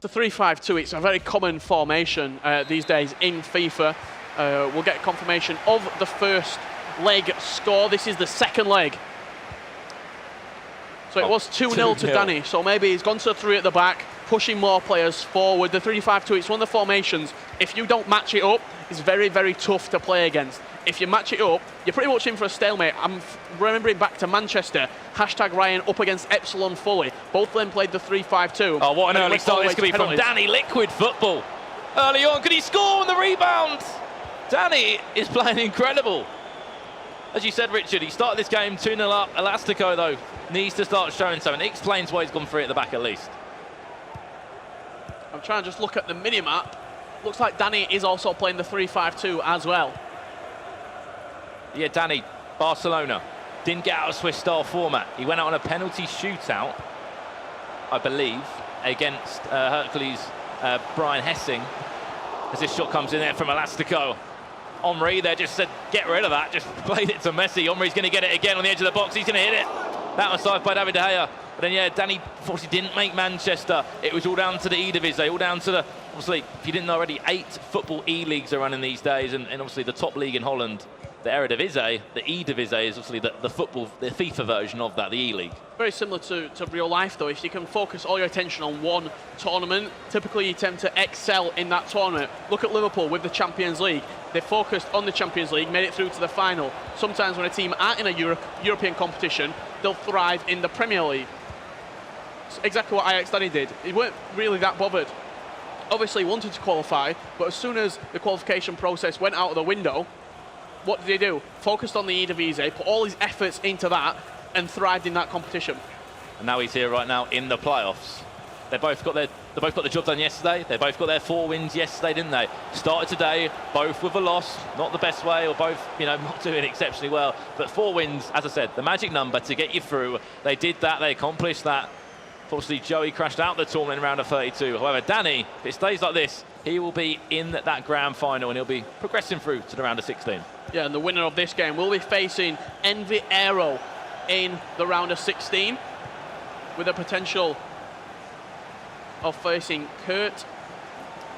The 3-5-2, it's a very common formation these days in FIFA. We'll get confirmation of the first leg score. This is the second leg. So it was 2-0 to Dani, so maybe he's gone to 3 at the back, pushing more players forward. The 3-5-2, it's one of the formations. If you don't match it up, it's very, very tough to play against. If you match it up, you're pretty much in for a stalemate. I'm remembering back to Manchester, #Ryan up against Epsilon Fully. Both of them played the 3-5-2. Oh, what an early start this could be from Dani. Liquid football. Early on, could he score on the rebound? Dani is playing incredible. As you said, Richard, he started this game 2-0 up. Elastico, though, needs to start showing something. It explains why he's gone 3 at the back at least. I'm trying to just look at the mini-map. Looks like Dani is also playing the 3-5-2 as well. Yeah, Dani, Barcelona, didn't get out of Swiss-style format. He went out on a penalty shootout, I believe, against Hercules Brian Hessing. As this shot comes in there from Elastico. Omri there just said, get rid of that, just played it to Messi. Omri's going to get it again on the edge of the box. He's going to hit it. That was saved by David De Gea. But then, yeah, Dani unfortunately didn't make Manchester. It was all down to the Eredivisie, all down to the, obviously, if you didn't know already, 8 football E-leagues are running these days, and obviously the top league in Holland, the Eredivisie, the eDivisie is obviously the football, the FIFA version of that, the E-league. Very similar to real life, though. If you can focus all your attention on one tournament, typically you tend to excel in that tournament. Look at Liverpool with the Champions League. They focused on the Champions League, made it through to the final. Sometimes when a team aren't in a European competition, they'll thrive in the Premier League. It's exactly what Ajax Dani did. They weren't really that bothered. Obviously wanted to qualify, but as soon as the qualification process went out of the window, what did he do? Focused on the Eredivisie, put all his efforts into that, and thrived in that competition. And now he's here right now in the playoffs. They both got the job done yesterday. They both got their 4 wins yesterday, didn't they? Started today, both with a loss, not the best way, or both, you know, not doing exceptionally well. But 4 wins, as I said, the magic number to get you through. They did that. They accomplished that. Obviously, Joey crashed out the tournament in round of 32. However, Dani, if it stays like this, he will be in that grand final and he'll be progressing through to the round of 16. Yeah, and the winner of this game will be facing Envy Aero in the round of 16 with a potential of facing Kurt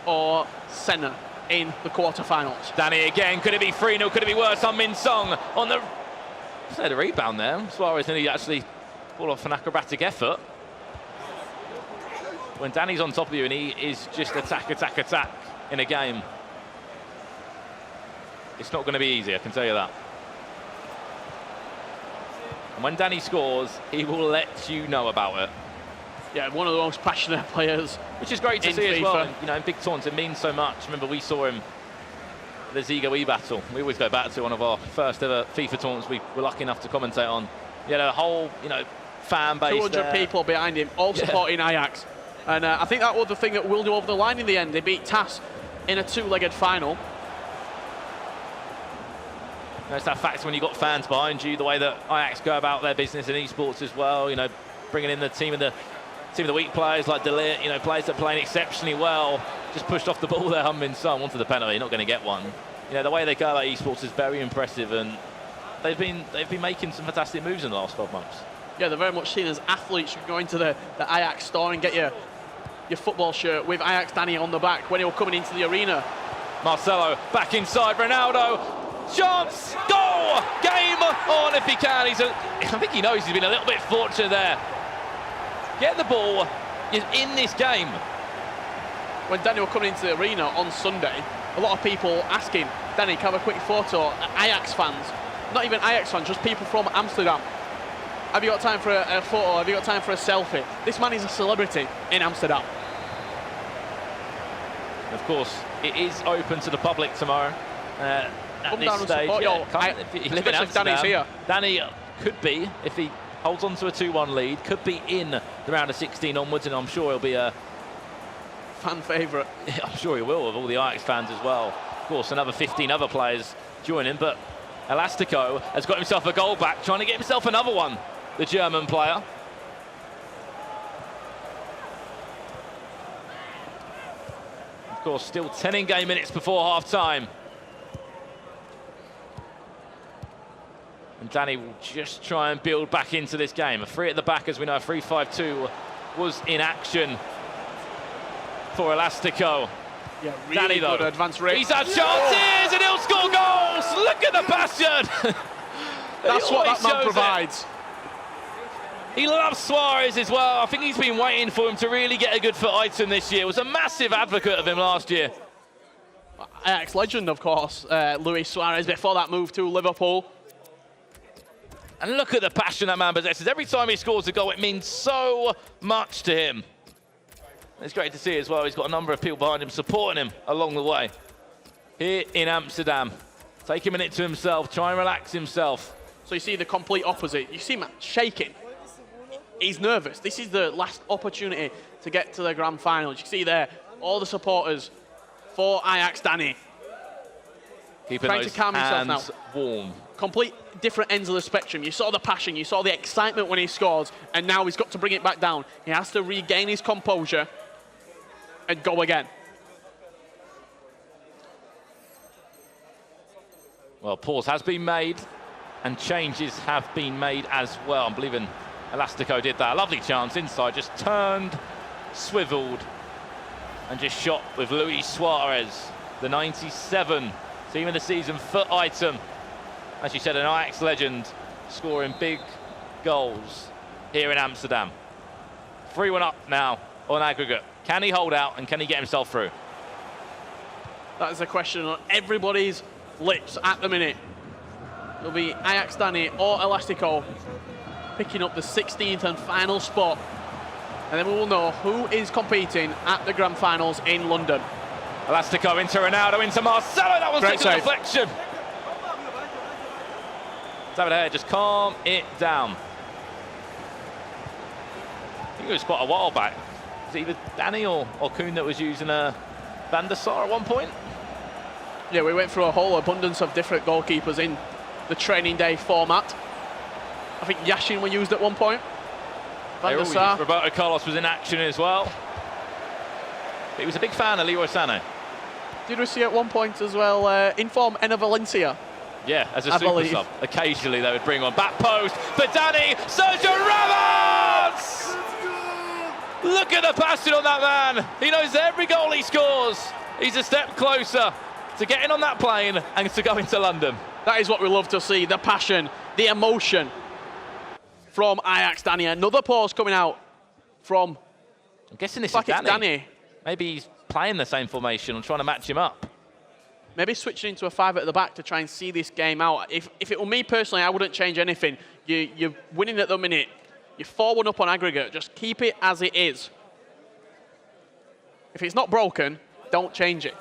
or Senna in the quarterfinals. Dani again, could it be 3-0? Could it be worse? Min Song on the... I said a rebound there. Suarez nearly actually pulled off an acrobatic effort. When Dani's on top of you and he is just attack in a game, it's not going to be easy, I can tell you that. And when Dani scores, he will let you know about it. Yeah, one of the most passionate players. Which is great to see FIFA as well. You know, in big tournaments, it means so much. Remember, we saw him the Zigo E-Battle. We always go back to one of our first ever FIFA tournaments we were lucky enough to commentate on. You know, a whole, you know, fan base 200 people behind him, all supporting Ajax. And I think that was the thing that will do over the line in the end. They beat TAS in a 2-legged final. It's that factor when you've got fans behind you, the way that Ajax go about their business in esports as well, you know, bringing in the team of the week players like Delit, you know, players that are playing exceptionally well, just pushed off the ball there, Min Song, wanted the penalty, not going to get one. You know, the way they go about esports is very impressive, and they've been making some fantastic moves in the last 12 months. Yeah, they're very much seen as athletes. You can go into the Ajax store and get your football shirt with Ajax Dani on the back when he was coming into the arena. Marcelo back inside, Ronaldo, chance, goal, game on if he can. I think he knows he's been a little bit fortunate there. Get the ball, is in this game. When Dani was coming into the arena on Sunday, a lot of people asking, Dani, can I have a quick photo? Ajax fans, not even Ajax fans, just people from Amsterdam. Have you got time for a photo? Have you got time for a selfie? This man is a celebrity in Amsterdam. Of course, it is open to the public tomorrow. At this stage, if you live in Amsterdam, Dani's here. Dani could be, if he holds on to a 2-1 lead, could be in the round of 16 onwards, and I'm sure he'll be a fan favourite. I'm sure he will, with all the Ajax fans as well. Of course, another 15 other players joining, but Elastico has got himself a goal back, trying to get himself another one, the German player. Of course, still 10 in-game minutes before half-time. And Dani will just try and build back into this game. A 3 at the back, as we know, a 3-5-2 was in action. for Elastico. Yeah, really Dani, good advance rate. He's had chances and he'll score goals. Look at the passion. That's what that man provides. He loves Suarez as well. I think he's been waiting for him to really get a good foot item this year. Was a massive advocate of him last year. Ex-legend, of course, Luis Suarez, before that move to Liverpool. And look at the passion that man possesses. Every time he scores a goal, it means so much to him. It's great to see as well. He's got a number of people behind him, supporting him along the way. Here in Amsterdam. Take a minute to himself, try and relax himself. So you see the complete opposite. You see him shaking. He's nervous. This is the last opportunity to get to the grand finals. You can see there, all the supporters for Ajax Dani. Keeping trying those to calm himself hands now. Warm. Complete different ends of the spectrum. You saw the passion, you saw the excitement when he scores, and now he's got to bring it back down. He has to regain his composure and go again. Well, pause has been made, and changes have been made as well. I'm believing Elastico did that. A lovely chance inside, just turned, swiveled, and just shot with Luis Suarez, the 97 team of the season foot item. As you said, an Ajax legend, scoring big goals here in Amsterdam. 3-1 up now on aggregate. Can he hold out and can he get himself through? That is a question on everybody's lips at the minute. It'll be Ajax Dani or Elastico picking up the 16th and final spot. And then we will know who is competing at the grand finals in London. Elastico into Ronaldo, into Marcelo. That was a good deflection. Daarbij, just calm it down. I think it was quite a while back. Was it either Dani or Koen that was using a Van der Sar at one point? Yeah, we went through a whole abundance of different goalkeepers in the training day format. I think Yashin were used at one point. Van der Sar. Roberto Carlos was in action as well. But he was a big fan of Leroy Sané. Did we see at one point as well, inform Enner Valencia? Yeah, as a super sub. Occasionally they would bring on back post for Dani, Sergio Ramos! Look at the passion on that man. He knows every goal he scores. He's a step closer to getting on that plane and to going to London. That is what we love to see, the passion, the emotion from Ajax Dani. Another pause coming out from, I'm guessing this is Dani. Maybe he's playing the same formation and trying to match him up. Maybe switching into a 5 at the back to try and see this game out. If it were me personally, I wouldn't change anything. You're winning at the minute. You're 4-1 up on aggregate. Just keep it as it is. If it's not broken, don't change it.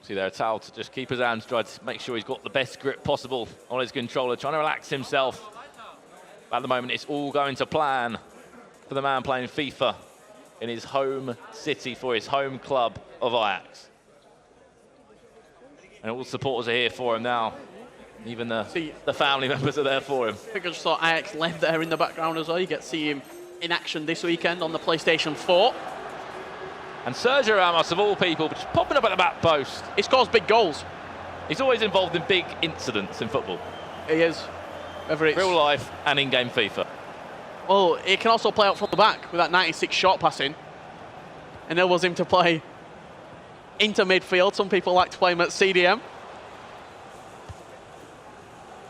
See there, Tal to just keep his hands dry to make sure he's got the best grip possible on his controller, trying to relax himself. At the moment, it's all going to plan for the man playing FIFA in his home city for his home club of Ajax. And all the supporters are here for him now. Even the family members are there for him. I think I just saw Ajax led there in the background as well. You get to see him in action this weekend on the PlayStation 4. And Sergio Ramos, of all people, just popping up at the back post. He scores big goals. He's always involved in big incidents in football. He is. Whether it's real life and in-game FIFA. Well, he can also play out from the back with that 96 short passing. Enables him to play into midfield. Some people like to play him at CDM.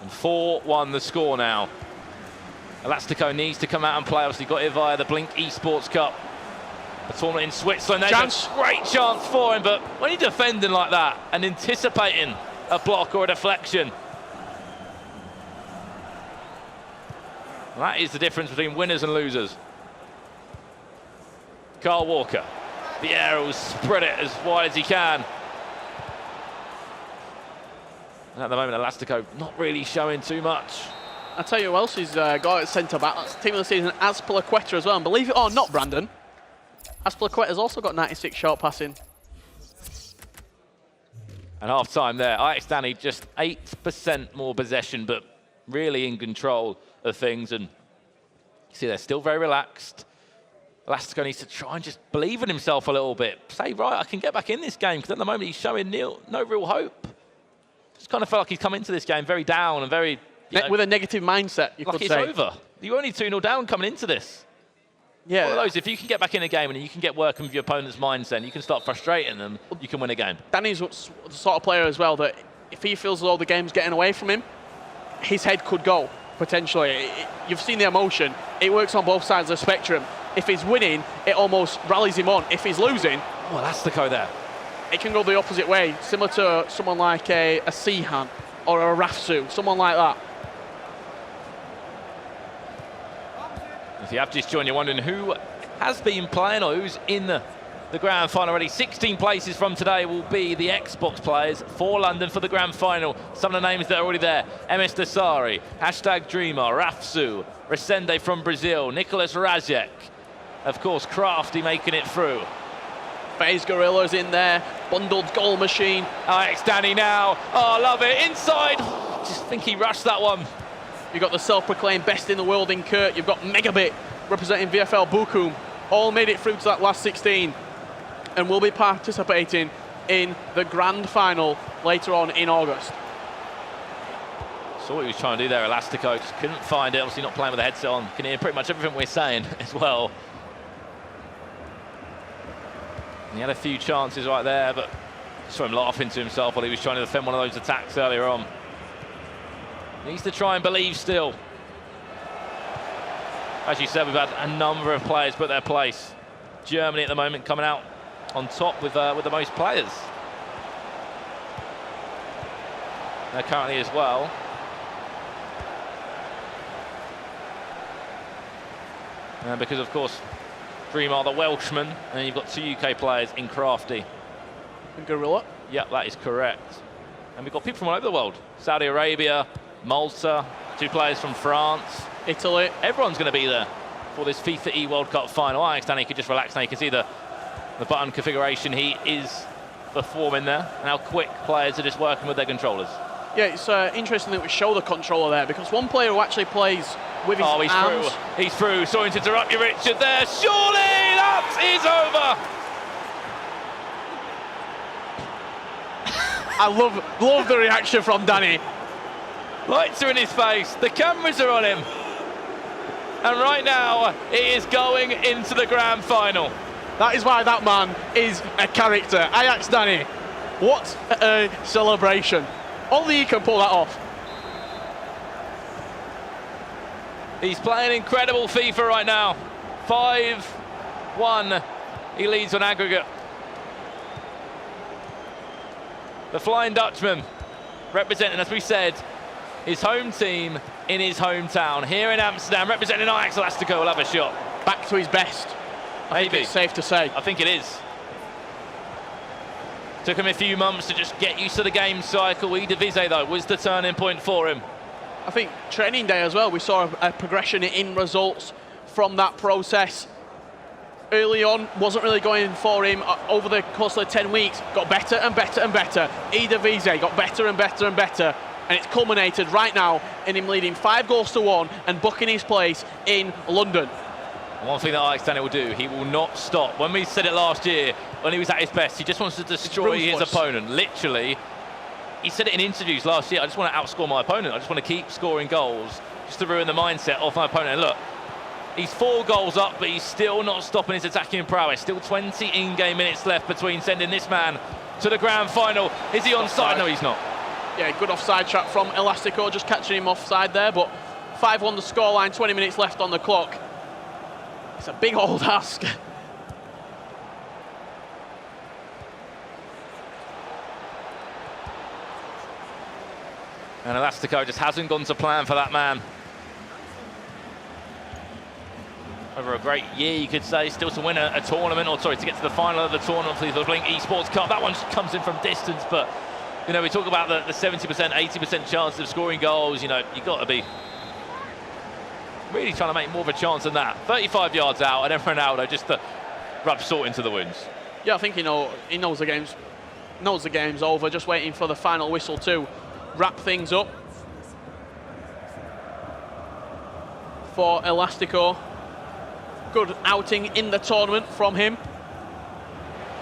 And 4-1 the score now. Elastico needs to come out and play. Obviously got it via the Blink Esports Cup. A tournament in Switzerland. There's a great chance for him, but when you're defending like that and anticipating a block or a deflection, that is the difference between winners and losers. Carl Walker. The air will spread it as wide as he can. And at the moment, Elastico not really showing too much. I'll tell you who else he's got at centre-back. That's team of the season, Azpilicueta as well. And believe it or not, Brandon, Azpilicueta's also got 96 short passing. And half-time there. Ajax Dani just 8% more possession, but really in control of things. And you see they're still very relaxed. Elastico needs to try and just believe in himself a little bit. Say, right, I can get back in this game, because at the moment he's showing no real hope. Just kind of felt like he's come into this game very down and very... with a negative mindset, you could say. Like it's over. You were only 2-0 down coming into this. Yeah. One of those, if you can get back in a game and you can get working with your opponent's mindset, you can start frustrating them, you can win a game. Dani's the sort of player as well that if he feels as though the game's getting away from him, his head could go, potentially. You've seen the emotion. It works on both sides of the spectrum. If he's winning, it almost rallies him on. If he's losing... Oh, that's the code there. It can go the opposite way, similar to someone like a Sihan or a Rafsu, someone like that. If you have just joined, you're wondering who has been playing or who's in the grand final already. 16 places from today will be the Xbox players for London for the grand final. Some of the names that are already there: MS Dasari, #Dreamer, Rafsu, Resende from Brazil, Nicholas Razek, of course Crafty making it through. FaZe Gorilla's in there, bundled goal machine. Alex Dani now, oh, I love it, inside. Just think he rushed that one. You've got the self-proclaimed best in the world in Kurt. You've got Megabit representing VFL Bukum. All made it through to that last 16 and will be participating in the grand final later on in August. Saw what he was trying to do there, Elastico. Just couldn't find it. Obviously not playing with the headset on. Can hear pretty much everything we're saying as well. And he had a few chances right there, but saw him laughing to himself while he was trying to defend one of those attacks earlier on. Needs to try and believe still. As you said, we've had a number of players put their place. Germany at the moment coming out on top with the most players. They're currently as well. And because, of course, Dream are the Welshman, and you've got 2 UK players in Crafty. And Gorilla? Yep, that is correct. And we've got people from all over the world. Saudi Arabia, Malta, 2 players from France. Italy. Everyone's going to be there for this FIFA eWorld Cup final. Alex Dani could just relax now. You can see the button configuration he is performing there, and how quick players are just working with their controllers. Yeah, it's interesting that we show the controller there, because one player who actually plays with his he's arms... through. He's through. Sorry to interrupt you, Richard, there. Surely that is over. I love the reaction from Dani. Lights are in his face. The cameras are on him. And right now, he is going into the grand final. That is why that man is a character. Ajax Dani. What a celebration. Only he can pull that off. He's playing incredible FIFA right now. 5-1. He leads on aggregate. The Flying Dutchman representing, as we said, his home team in his hometown here in Amsterdam, representing Ajax. Elastico will have a shot. Back to his best. I think it's safe to say. I think it is. Took him a few months to just get used to the game cycle. Eredivisie, though, was the turning point for him. I think training day as well, we saw a progression in results from that process. Early on, wasn't really going for him. Over the course of the 10 weeks, got better and better and better. Eredivisie got better and better and better. And it's culminated right now in him leading 5-1 and booking his place in London. One thing that Alex Dani will do, he will not stop. When we said it last year, when he was at his best, he just wants to destroy his opponent. Literally, he said it in interviews last year, I just want to outscore my opponent. I just want to keep scoring goals just to ruin the mindset of my opponent. And look, he's 4 goals up, but he's still not stopping his attacking prowess. Still 20 in-game minutes left between sending this man to the grand final. Is he onside? No, he's not. Yeah, good offside trap from Elastico, just catching him offside there, but 5-1 the scoreline, 20 minutes left on the clock. It's a big old ask. And Elastico just hasn't gone to plan for that man. Over a great year, you could say, still to win a tournament, or sorry, to get to the final of the tournament for the Blink Esports Cup. That one just comes in from distance, but you know, we talk about the 70%, 80% chance of scoring goals. You know, you've got to be really trying to make more of a chance than that. 35 yards out, and then Ronaldo just to rub salt into the wounds. Yeah, I think he knows the game's over, just waiting for the final whistle to wrap things up for Elastico. Good outing in the tournament from him.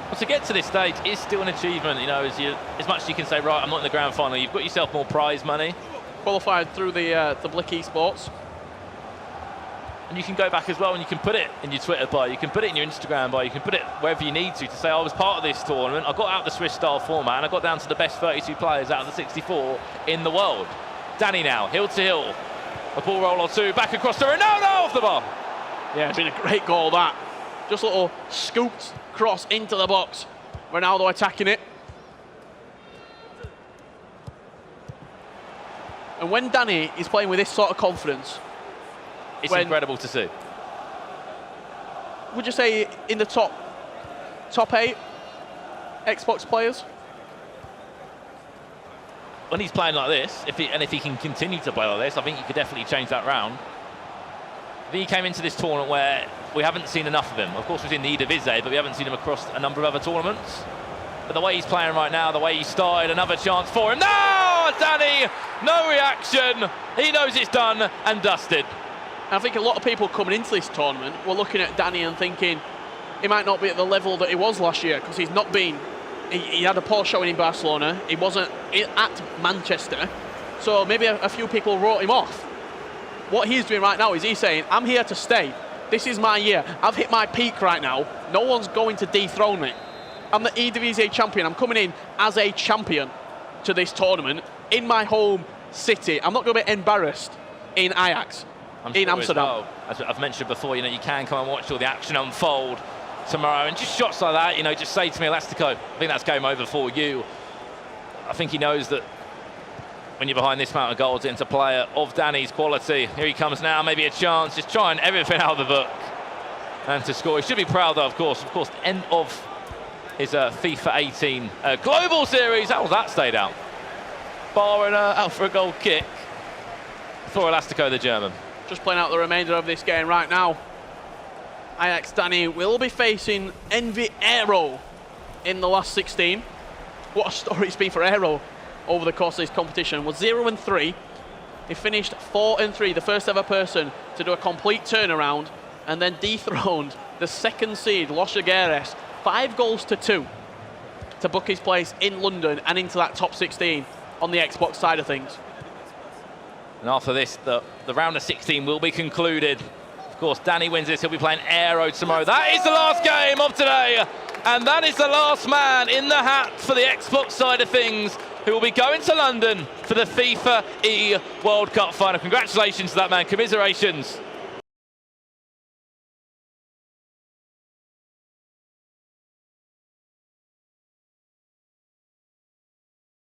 Well, to get to this stage is still an achievement, you know, as much as you can say, right, I'm not in the grand final, you've got yourself more prize money. Qualified through the Blick Esports. And you can go back as well and you can put it in your Twitter bio, you can put it in your Instagram bio, you can put it wherever you need to say, I was part of this tournament, I got out the Swiss style format and I got down to the best 32 players out of the 64 in the world. Dani now, hill to hill. A ball roll or two, back across to Ronaldo off the bar. Yeah, it's been a great goal, that. Just a little scooped cross into the box. Ronaldo attacking it. And when Dani is playing with this sort of confidence, it's incredible to see. Would you say in the top 8 Xbox players? When he's playing like this, if he can continue to play like this, I think you could definitely change that round. I think he came into this tournament where we haven't seen enough of him. Of course, we've seen the Eredivisie, but we haven't seen him across a number of other tournaments. But the way he's playing right now, the way he started, another chance for him. No, Dani, no reaction. He knows it's done and dusted. I think a lot of people coming into this tournament were looking at Dani and thinking he might not be at the level that he was last year because he's not been. He had a poor showing in Barcelona. He wasn't at Manchester. So maybe a few people wrote him off. What he's doing right now is he's saying, I'm here to stay. This is my year. I've hit my peak right now. No one's going to dethrone me. I'm the eDivisie champion. I'm coming in as a champion to this tournament in my home city. I'm not going to be embarrassed in Ajax, in Amsterdam. Well, as I've mentioned before, you can come and watch all the action unfold tomorrow. And just shots like that, just say to me, Elastico, I think that's game over for you. I think he knows that when you're behind this amount of goals into a player of Dani's quality. Here he comes now, maybe a chance, just trying everything out of the book. And to score, he should be proud though, of course, the end of his FIFA 18 Global Series. How was that stayed out? Bar and out for a goal kick for Elastico, the German. Just playing out the remainder of this game right now. Ajax Dani will be facing Envy Aero in the last 16. What a story it's been for Aero over the course of this competition. Was 0-3. He finished 4-3, the first ever person to do a complete turnaround, and then dethroned the second seed, Los Jaguares, 5-2 to book his place in London and into that top 16 on the Xbox side of things. And after this, the round of 16 will be concluded. Of course, Dani wins this, he'll be playing Aero tomorrow. That is the last game of today, and that is the last man in the hat for the Xbox side of things, who will be going to London for the FIFA eWorld Cup final. Congratulations to that man, commiserations.